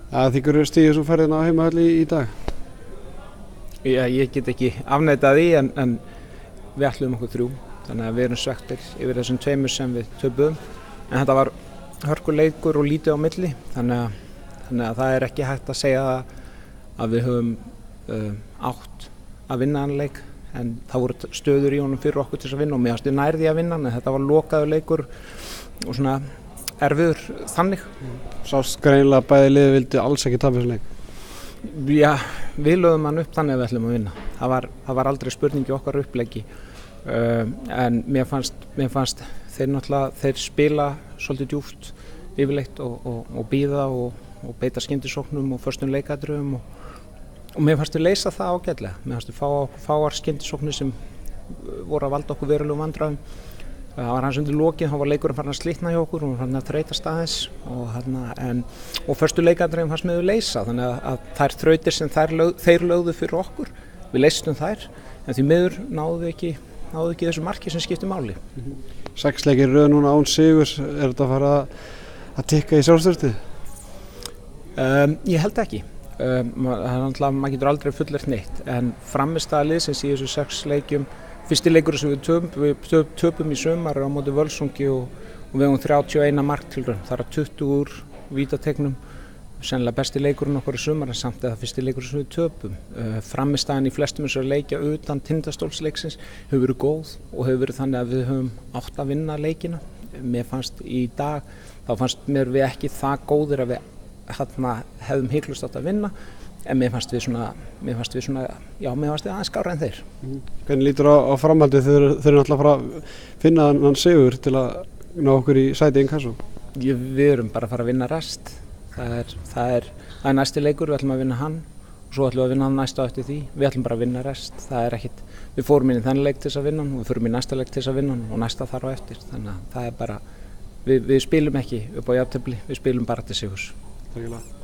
Þykir stigið svo ferðin á heimavelli í dag? Já, ég get ekki afneitað því en við ætluðum okkur 3, þannig að við erum svekktir yfir þessum 2 sem við töpuðum. En þetta var hörkuleikur og lítið á milli, þannig að það er ekki hægt að segja að við höfum átt að vinna hann leik, en það voru stöður í honum fyrir okkur til að vinna og mér fannst við nærði að vinna, en þetta var lokaður leikur og svona erfiður þannig. Sást greinilega að bæði liðið vildi alls ekki tapa þessu leik. Já, við lögðum hann upp þannig að við ætlum að vinna. Það var aldrei spurningi okkar uppleggi, en mér fannst þeir spila svolítið djúpt yfirleitt og bíða og beita skyndisóknum og föstum leikatriðum og mér fannst við leysa það ágætlega. Mér fannst við fáar skyndisóknir sem voru að valda okkur verulegum vandræðum. Það var hans undir lokið, þá var leikurinn farin að slitna hjá okkur og hann að þreytast aðeins og föstu leikatriðum fannst við leysa, þannig að þær þrautir sem þeir lögðu fyrir okkur, við leystum þær, en því miður náðu ekki þessu marki sem skipti máli. 6 leikir í röð núna án sigurs, er þetta að fara að tikka í sjálfstraustið? Ég held ekki. Maður getur aldrei fullyrt neitt, en frammistaða liðsins í þessu 6 leikjum, fyrsti leikur sem við töpum í sumar á móti Völsungi og við höfum 31 marktilraun, það er 20 úr vítategnum, sennilega besti leikurinn okkar í sumar, en samt að það fyrsti leikur sem við töpum. Frammistaðan í flestum þessar leikja utan Tindastólsleiksins hefur verið góð og hefur verið þannig að við höfum átt að vinna leikina. Mér fannst í dag, þá fannst mér við ekki það góðir að við hefðum hiklaust átt að vinna, en mér fannst við aðeins skárri en þeir. Hvernig lítur á framhaldið? Þeir eru náttúrulega að fara að finna hann sigur til að ná okkur í sæti inkasso. Við erum bara að fara að vinna rest. Það er næsti leikur, við ætlum að vinna hann og svo ætlum við að vinna hann næsta eftir því. Við ætlum bara að vinna rest. Það er ekkit, við fórum inn í þennan leik til þess að vinna hann og við fórum í næsta leik til þess að vinna hann og næsta þar á eftir. Þannig að það er bara, við spilum ekki upp á jafntefli, við spilum bara til sigurs. Takk.